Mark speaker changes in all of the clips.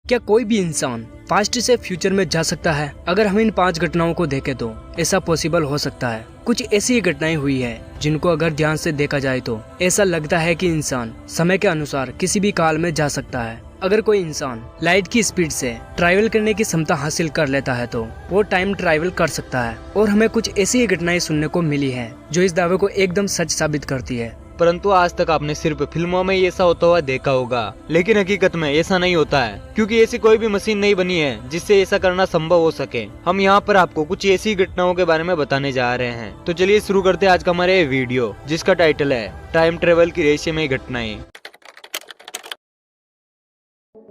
Speaker 1: क्या कोई भी इंसान पास्ट से फ्यूचर में जा सकता है? अगर हम इन 5 घटनाओं को देखें तो ऐसा पॉसिबल हो सकता है। कुछ ऐसी घटनाएं हुई है जिनको अगर ध्यान से देखा जाए तो ऐसा लगता है कि इंसान समय के अनुसार किसी भी काल में जा सकता है। अगर कोई इंसान लाइट की स्पीड से ट्रैवल करने की क्षमता हासिल कर लेता है तो वो टाइम ट्रैवल कर सकता है। और हमें कुछ ऐसी घटनाएं सुनने को मिली है जो इस दावे को एकदम सच साबित करती है।
Speaker 2: परंतु आज तक आपने सिर्फ फिल्मों में ऐसा होता हुआ देखा होगा, लेकिन हकीकत में ऐसा नहीं होता है, क्योंकि ऐसी कोई भी मशीन नहीं बनी है जिससे ऐसा करना संभव हो सके। हम यहाँ पर आपको कुछ ऐसी घटनाओं के बारे में बताने जा रहे हैं। तो चलिए शुरू करते हैं आज का हमारा ये वीडियो, जिसका टाइटल है टाइम ट्रेवल की रहस्यमय घटनाएं।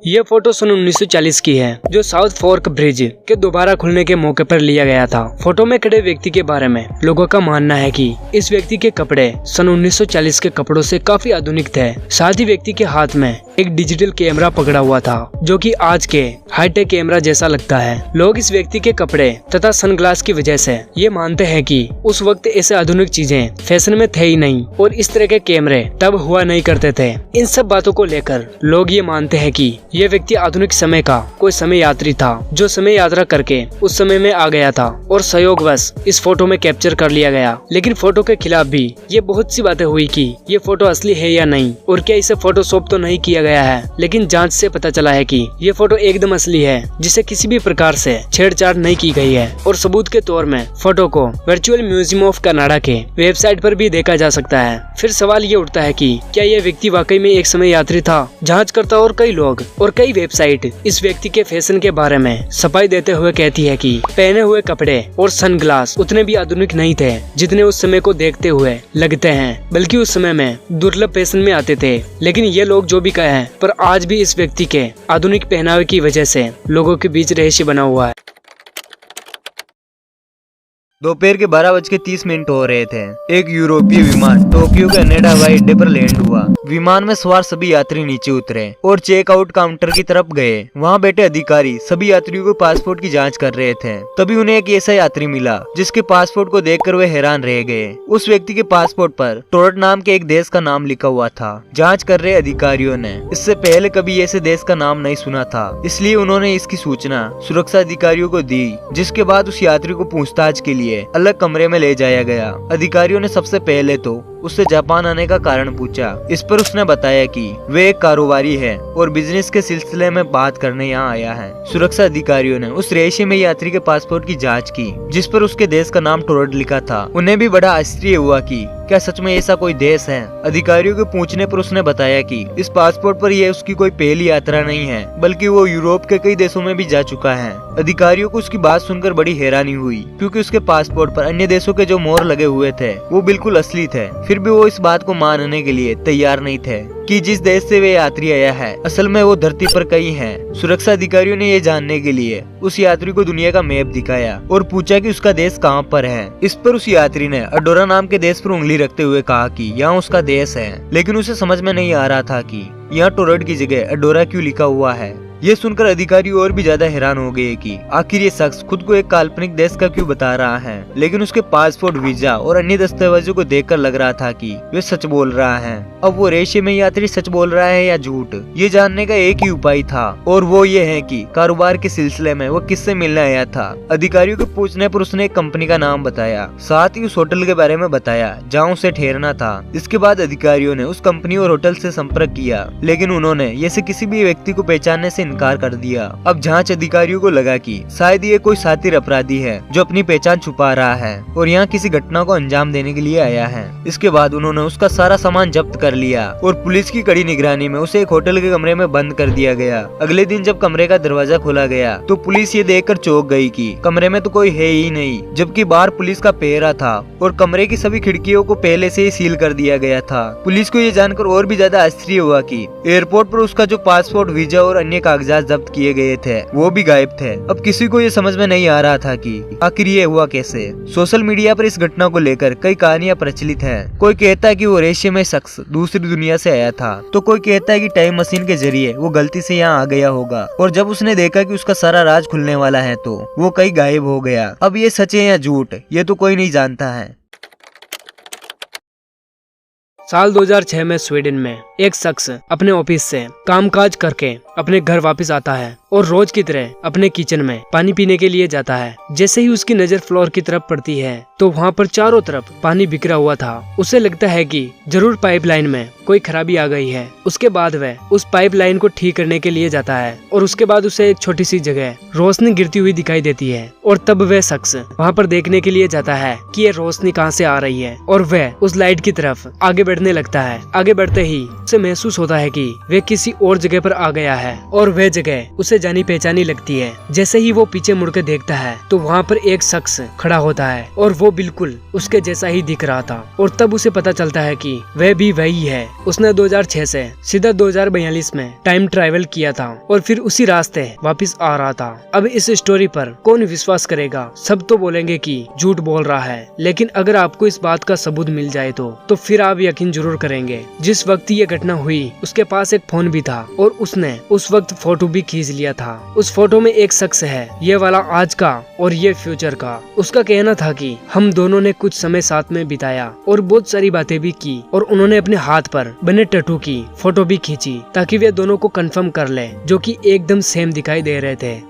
Speaker 1: ये फोटो सन 1940 की है, जो साउथ फोर्क ब्रिज के दोबारा खुलने के मौके पर लिया गया था। फोटो में खड़े व्यक्ति के बारे में लोगों का मानना है कि इस व्यक्ति के कपड़े सन 1940 के कपड़ों से काफी आधुनिक थे। साथ ही व्यक्ति के हाथ में एक डिजिटल कैमरा पकड़ा हुआ था, जो कि आज के हाईटेक कैमरा जैसा लगता है। लोग इस व्यक्ति के कपड़े तथा सनग्लास की वजह से ये मानते हैं कि उस वक्त ऐसे आधुनिक चीजें फैशन में थे ही नहीं और इस तरह के कैमरे तब हुआ नहीं करते थे। इन सब बातों को लेकर लोग ये मानते हैं कि ये व्यक्ति आधुनिक समय का कोई समय यात्री था, जो समय यात्रा करके उस समय में आ गया था और संयोगवश इस फोटो में कैप्चर कर लिया गया। लेकिन फोटो के खिलाफ भी ये बहुत सी बातें हुई कि ये फोटो असली है या नहीं, और क्या इसे फोटोशॉप तो नहीं किया गया है। लेकिन जांच से पता चला है कि ये फोटो एकदम असली है, जिसे किसी भी प्रकार से छेड़छाड़ नहीं की गई है। और सबूत के तौर में फोटो को वर्चुअल म्यूजियम ऑफ कनाडा के वेबसाइट पर भी देखा जा सकता है। फिर सवाल ये उठता है कि क्या यह व्यक्ति वाकई में एक समय यात्री था? जांचकर्ता और कई लोग और कई वेबसाइट इस व्यक्ति के फैशन के बारे में सफाई देते हुए कहती है कि पहने हुए कपड़े और सनग्लास उतने भी आधुनिक नहीं थे जितने उस समय को देखते हुए लगते हैं, बल्कि उस समय में दुर्लभ फैशन में आते थे। लेकिन ये लोग जो भी कहें, पर आज भी इस व्यक्ति के आधुनिक पहनावे की वजह से लोगों के बीच रहस्य बना हुआ है।
Speaker 2: दोपहर के 12:30 हो रहे थे। एक यूरोपीय विमान टोक्यो के नेडा हवाई अड्डे पर लैंड हुआ। विमान में सवार सभी यात्री नीचे उतरे और चेकआउट काउंटर की तरफ गए। वहां बैठे अधिकारी सभी यात्रियों को पासपोर्ट की जांच कर रहे थे। तभी उन्हें एक ऐसा यात्री मिला जिसके पासपोर्ट को देखकर वे हैरान रह गए। उस व्यक्ति के पासपोर्ट पर टोरट नाम के एक देश का नाम लिखा हुआ था। जाँच कर रहे अधिकारियों ने इससे पहले कभी ऐसे देश का नाम नहीं सुना था, इसलिए उन्होंने इसकी सूचना सुरक्षा अधिकारियों को दी, जिसके बाद उस यात्री को पूछताछ के लिए अलग कमरे में ले जाया गया। अधिकारियों ने सबसे पहले तो उससे जापान आने का कारण पूछा। इस पर उसने बताया कि वे एक कारोबारी है और बिजनेस के सिलसिले में बात करने यहाँ आया है। सुरक्षा अधिकारियों ने उस रहस्यमय यात्री के पासपोर्ट की जांच की, जिस पर उसके देश का नाम टोरट लिखा था। उन्हें भी बड़ा आश्चर्य हुआ कि क्या सच में ऐसा कोई देश है। अधिकारियों के पूछने पर उसने बताया कि इस पासपोर्ट पर यह उसकी कोई पहली यात्रा नहीं है, बल्कि वो यूरोप के कई देशों में भी जा चुका है। अधिकारियों को उसकी बात सुनकर बड़ी हैरानी हुई, क्योंकि उसके पासपोर्ट पर अन्य देशों के जो मोहर लगे हुए थे वो बिल्कुल असली थे। फिर भी वो इस बात को मानने के लिए तैयार नहीं थे कि जिस देश से वे यात्री आया है असल में वो धरती पर कहीं है। सुरक्षा अधिकारियों ने ये जानने के लिए उस यात्री को दुनिया का मैप दिखाया और पूछा कि उसका देश कहाँ पर है। इस पर उस यात्री ने अडोरा नाम के देश पर उंगली रखते हुए कहा कि यहाँ उसका देश है, लेकिन उसे समझ में नहीं आ रहा था कि यहाँ टोरट की जगह अडोरा क्यों लिखा हुआ है। ये सुनकर अधिकारी और भी ज्यादा हैरान हो गए कि आखिर ये शख्स खुद को एक काल्पनिक देश का क्यों बता रहा है। लेकिन उसके पासपोर्ट, वीजा और अन्य दस्तावेजों को देखकर लग रहा था कि वे सच बोल रहा है। अब वो रहस्यमय यात्री सच बोल रहा है या झूठ, ये जानने का एक ही उपाय था, और वो ये है कि कारोबार के सिलसिले में वो किससे मिलने आया था। अधिकारियों के पूछने पर उसने एक कंपनी का नाम बताया, साथ ही उस होटल के बारे में बताया जहाँ उसे ठहरना था। इसके बाद अधिकारियों ने उस कंपनी और होटल से संपर्क किया, लेकिन उन्होंने ऐसे किसी भी व्यक्ति को पहचानने से इनकार कर दिया। अब जांच अधिकारियों को लगा कि शायद ये कोई शातिर अपराधी है जो अपनी पहचान छुपा रहा है और यहाँ किसी घटना को अंजाम देने के लिए आया है। इसके बाद उन्होंने उसका सारा सामान जब्त कर लिया और पुलिस की कड़ी निगरानी में उसे एक होटल के कमरे में बंद कर दिया गया। अगले दिन जब कमरे का दरवाजा खोला गया तो पुलिस ये देखकर चौंक गई कि कमरे में तो कोई है ही नहीं, जबकि बाहर पुलिस का पहरा था और कमरे की सभी खिड़कियों को पहले से ही सील कर दिया गया था। पुलिस को ये जानकर और भी ज्यादा आश्चर्य हुआ कि एयरपोर्ट पर उसका जो पासपोर्ट, वीजा और अन्य कागजात जब्त किए गए थे वो भी गायब थे। अब किसी को ये समझ में नहीं आ रहा था कि आखिर ये हुआ कैसे। सोशल मीडिया पर इस घटना को लेकर कई कहानियां प्रचलित हैं। कोई कहता है कि वो रहस्यमय शख्स दूसरी दुनिया से आया था, तो कोई कहता है कि टाइम मशीन के जरिए वो गलती से यहाँ आ गया होगा और जब उसने देखा कि उसका सारा राज खुलने वाला है तो वो कहीं गायब हो गया। अब ये सच है या झूठ, ये तो कोई नहीं जानता है।
Speaker 1: साल 2006 में स्वीडन में एक शख्स अपने ऑफिस से कामकाज करके अपने घर वापस आता है और रोज की तरह अपने किचन में पानी पीने के लिए जाता है। जैसे ही उसकी नजर फ्लोर की तरफ पड़ती है तो वहाँ पर चारों तरफ पानी बिखरा हुआ था। उसे लगता है कि जरूर पाइपलाइन में कोई खराबी आ गई है। उसके बाद वह उस पाइपलाइन को ठीक करने के लिए जाता है और उसके बाद उसे एक छोटी सी जगह रोशनी गिरती हुई दिखाई देती है और तब वह शख्स वहाँ पर देखने के लिए जाता है कि ये रोशनी कहाँ से आ रही है और वह उस लाइट की तरफ आगे बढ़ने लगता है। आगे बढ़ते ही उसे महसूस होता है कि वह किसी और जगह पर आ गया है और वह जगह उसे जानी पहचानी लगती है। जैसे ही वो पीछे मुड़कर देखता है तो वहाँ पर एक शख्स खड़ा होता है और वो बिल्कुल उसके जैसा ही दिख रहा था और तब उसे पता चलता है कि वह भी वही है। उसने 2006 से सीधा 2042 में टाइम ट्रैवल किया था और फिर उसी रास्ते वापस आ रहा था। अब इस स्टोरी पर कौन विश्वास करेगा? सब तो बोलेंगे कि झूठ बोल रहा है, लेकिन अगर आपको इस बात का सबूत मिल जाए तो फिर आप यकीन जरूर करेंगे। जिस वक्त ये घटना हुई उसके पास एक फोन भी था और उसने उस वक्त फोटो भी खींच लिया था। उस फोटो में एक शख्स है, ये वाला आज का और ये फ्यूचर का। उसका कहना था कि हम दोनों ने कुछ समय साथ में बिताया और बहुत सारी बातें भी की और उन्होंने अपने हाथ पर बने टैटू की फोटो भी खींची ताकि वे दोनों को कंफर्म कर ले, जो कि एकदम सेम दिखाई दे रहे थे।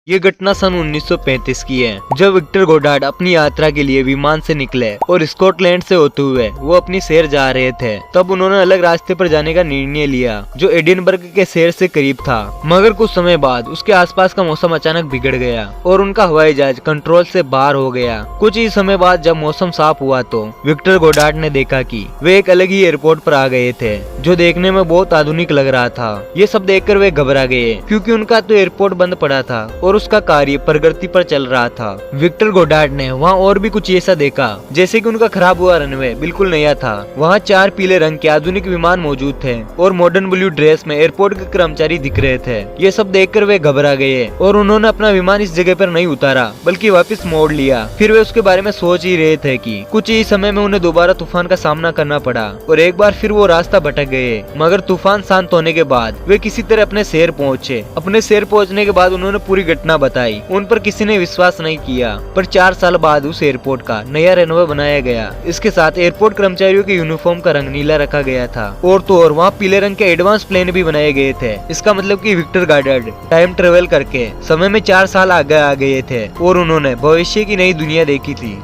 Speaker 2: ये घटना सन 1935 की है, जब विक्टर गोडार्ड अपनी यात्रा के लिए विमान से निकले और स्कॉटलैंड से होते हुए वो अपनी शहर जा रहे थे। तब उन्होंने अलग रास्ते पर जाने का निर्णय लिया जो एडिनबर्ग के शहर से करीब था। मगर कुछ समय बाद उसके आसपास का मौसम अचानक बिगड़ गया और उनका हवाई जहाज कंट्रोल से बाहर हो गया। कुछ ही समय बाद जब मौसम साफ हुआ तो विक्टर गोडार्ड ने देखा कि वे एक अलग ही एयरपोर्ट पर आ गए थे जो देखने में बहुत आधुनिक लग रहा था। ये सब देखकर वे घबरा गए क्योंकि उनका तो एयरपोर्ट बंद पड़ा था और उसका कार्य प्रगति पर चल रहा था। विक्टर गोडार्ड ने वहाँ और भी कुछ ऐसा देखा, जैसे कि उनका खराब हुआ रनवे बिल्कुल नया था। वहाँ 4 पीले रंग के आधुनिक विमान मौजूद थे और मॉडर्न ब्लू ड्रेस में एयरपोर्ट के कर्मचारी दिख रहे थे। ये सब देखकर वे घबरा गए और उन्होंने अपना विमान इस जगह पर नहीं उतारा बल्कि वापस मोड़ लिया। फिर वे उसके बारे में सोच ही रहे थे कि कुछ ही समय में उन्हें दोबारा तूफान का सामना करना पड़ा और एक बार फिर वो रास्ता भटक गए। मगर तूफान शांत होने के बाद वे किसी तरह अपने शहर पहुँचे। अपने शहर पहुँचने के बाद उन्होंने पूरी घटना बताई। उन पर किसी ने विश्वास नहीं किया, पर 4 साल बाद उस एयरपोर्ट का नया रनवे बनाया गया। इसके साथ एयरपोर्ट कर्मचारियों के यूनिफॉर्म का रंग नीला रखा गया था और तो और वहाँ पीले रंग के एडवांस प्लेन भी बनाए गए थे। इसका मतलब कि विक्टर गोडार्ड टाइम ट्रेवल करके समय में 4 साल आगे आ गए थे और उन्होंने भविष्य की नई दुनिया देखी थी।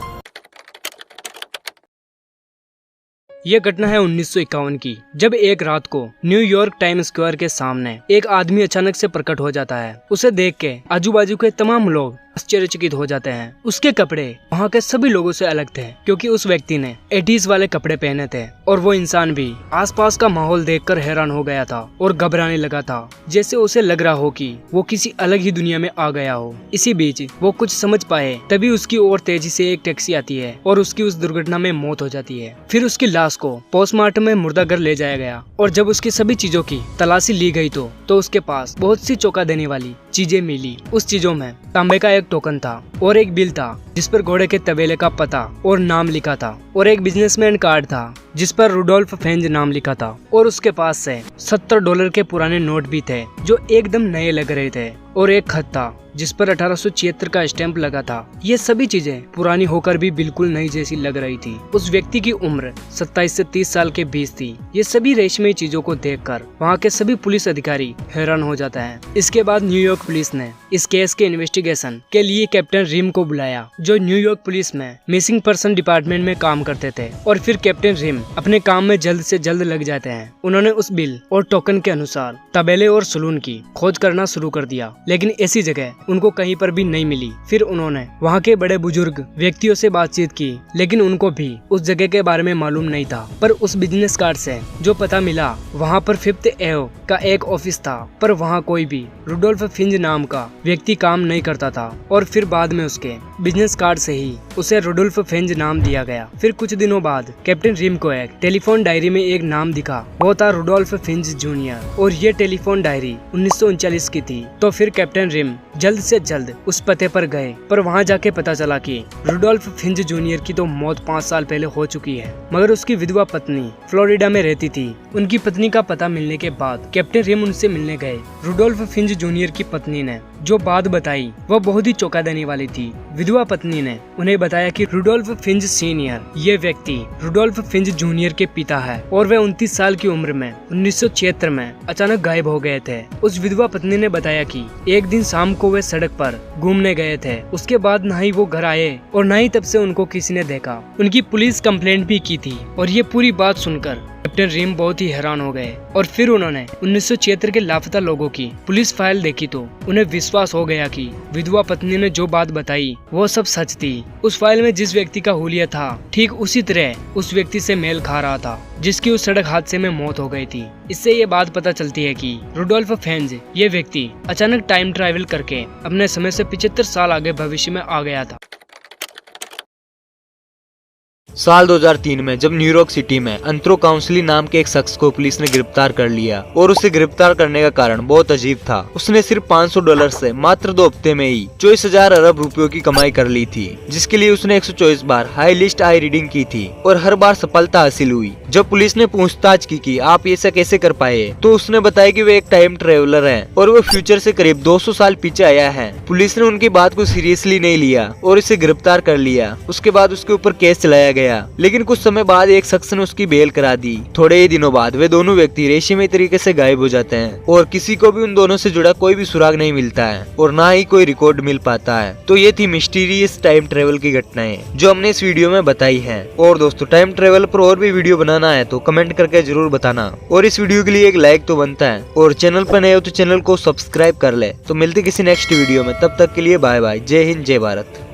Speaker 1: यह घटना है 1951 की, जब एक रात को न्यूयॉर्क टाइम स्क्वायर के सामने एक आदमी अचानक से प्रकट हो जाता है। उसे देख के आजू बाजू के तमाम लोग आश्चर्यचकित हो जाते हैं। उसके कपड़े वहाँ के सभी लोगों से अलग थे क्योंकि उस व्यक्ति ने 80s वाले कपड़े पहने थे और वो इंसान भी आसपास का माहौल देखकर हैरान हो गया था और घबराने लगा था, जैसे उसे लग रहा हो कि वो किसी अलग ही दुनिया में आ गया हो। इसी बीच वो कुछ समझ पाए तभी उसकी ओर तेजी से एक टैक्सी आती है और उसकी उस दुर्घटना में मौत हो जाती है। फिर उसकी लाश को पोस्टमार्टम में मुर्दाघर ले जाया गया और जब उसकी सभी चीजों की तलाशी ली गई तो उसके पास बहुत सी चौंका देने वाली चीजें मिली। उस चीजों में तांबे का एक टोकन था और एक बिल था जिस पर घोड़े के तबेले का पता और नाम लिखा था और एक बिजनेसमैन कार्ड था जिस पर रुडोल्फ फेंज नाम लिखा था और उसके पास से $70 के पुराने नोट भी थे जो एकदम नए लग रहे थे और एक खत था जिस पर 1876 का स्टैंप लगा था। ये सभी चीजें पुरानी होकर भी बिल्कुल नई जैसी लग रही थी। उस व्यक्ति की उम्र 27 से 30 साल के बीच थी। ये सभी रेशमी चीजों को देखकर वहाँ के सभी पुलिस अधिकारी हैरान हो जाता है। इसके बाद न्यूयॉर्क पुलिस ने इस केस के इन्वेस्टिगेशन के लिए कैप्टन रिम को बुलाया जो न्यूयॉर्क पुलिस में मिसिंग पर्सन डिपार्टमेंट में काम करते थे और फिर कैप्टन रिम अपने काम में जल्द से जल्द लग जाते हैं। उन्होंने उस बिल और टोकन के अनुसार तबेले और सलून की खोज करना शुरू कर दिया, लेकिन ऐसी जगह उनको कहीं पर भी नहीं मिली। फिर उन्होंने वहाँ के बड़े बुजुर्ग व्यक्तियों से बातचीत की, लेकिन उनको भी उस जगह के बारे में मालूम नहीं था। पर उस बिजनेस कार्ड से जो पता मिला वहाँ पर 5th एव का एक ऑफिस था, पर वहाँ कोई भी रुडोल्फ फिंज नाम का व्यक्ति काम नहीं करता था और फिर बाद में उसके बिजनेस कार्ड से ही उसे रुडोल्फ फिंज नाम दिया गया। फिर कुछ दिनों बाद कैप्टन रिम को एक टेलीफोन डायरी में एक नाम दिखा, वो था रुडोल्फ फिंज जूनियर और ये टेलीफोन डायरी 1939 की थी। तो फिर कैप्टन रिम जल्द से जल्द उस पते पर गए, पर वहाँ जाके पता चला कि रुडोल्फ फिंज जूनियर की तो मौत 5 साल पहले हो चुकी है, मगर उसकी विधवा पत्नी फ्लोरिडा में रहती थी। उनकी पत्नी का पता मिलने के बाद कैप्टन रिम उनसे मिलने गए। रुडोल्फ फिंज जूनियर की पत्नी ने जो बात बताई वह बहुत ही चौंका देने वाली थी। विधवा पत्नी पत्नी ने उन्हें बताया कि रुडोल्फ फिंच सीनियर ये व्यक्ति रुडोल्फ फिंच जूनियर के पिता है और वे 29 साल की उम्र में 1976 में अचानक गायब हो गए थे। उस विधवा पत्नी ने बताया कि एक दिन शाम को वे सड़क पर घूमने गए थे। उसके बाद न ही वो घर आए और न ही तब से उनको किसी ने देखा। उनकी पुलिस कंप्लेंट भी की थी और ये पूरी बात सुनकर कैप्टन रिम बहुत ही हैरान हो गए और फिर उन्होंने 1976 के लापता लोगों की पुलिस फाइल देखी तो उन्हें विश्वास हो गया कि विधवा पत्नी ने जो बात बताई वो सब सच थी। उस फाइल में जिस व्यक्ति का हुलिया था ठीक उसी तरह उस व्यक्ति से मेल खा रहा था जिसकी उस सड़क हादसे में मौत हो गई थी। इससे ये बात पता चलती है कि रुडोल्फ फेंज ये व्यक्ति अचानक टाइम ट्रैवल करके अपने समय से 75 साल आगे भविष्य में आ गया था।
Speaker 2: साल 2003 में जब न्यूयॉर्क सिटी में अंत्रो काउंसिली नाम के एक शख्स को पुलिस ने गिरफ्तार कर लिया और उसे गिरफ्तार करने का कारण बहुत अजीब था। उसने सिर्फ $500 से मात्र 2 हफ्ते में ही 24,000 अरब रुपयों की कमाई कर ली थी, जिसके लिए उसने 124 बार हाई लिस्ट आई रीडिंग की थी और हर बार सफलता हासिल हुई। जब पुलिस ने पूछताछ की कि आप ऐसा कैसे कर पाए तो उसने बताया कि वे एक टाइम ट्रेवलर है और वो फ्यूचर से करीब 200 साल पीछे आया है। पुलिस ने उनकी बात को सीरियसली नहीं लिया और इसे गिरफ्तार कर लिया। उसके बाद उसके ऊपर केस चलाया गया, लेकिन कुछ समय बाद एक शख्स ने उसकी बेल करा दी। थोड़े ही दिनों बाद वे दोनों व्यक्ति रेशमी तरीके से गायब हो जाते हैं और किसी को भी उन दोनों से जुड़ा कोई भी सुराग नहीं मिलता है और ना ही कोई रिकॉर्ड मिल पाता है। तो ये थी मिस्टीरियस टाइम ट्रेवल की घटनाएं जो हमने इस वीडियो में बताई है। और दोस्तों, टाइम ट्रेवल पर और भी वीडियो बनाना है तो कमेंट करके जरूर बताना और इस वीडियो के लिए एक लाइक तो बनता है और चैनल पर नए हो तो चैनल को सब्सक्राइब कर ले। तो मिलते किसी नेक्स्ट वीडियो में, तब तक के लिए बाय बाय। जय हिंद, जय भारत।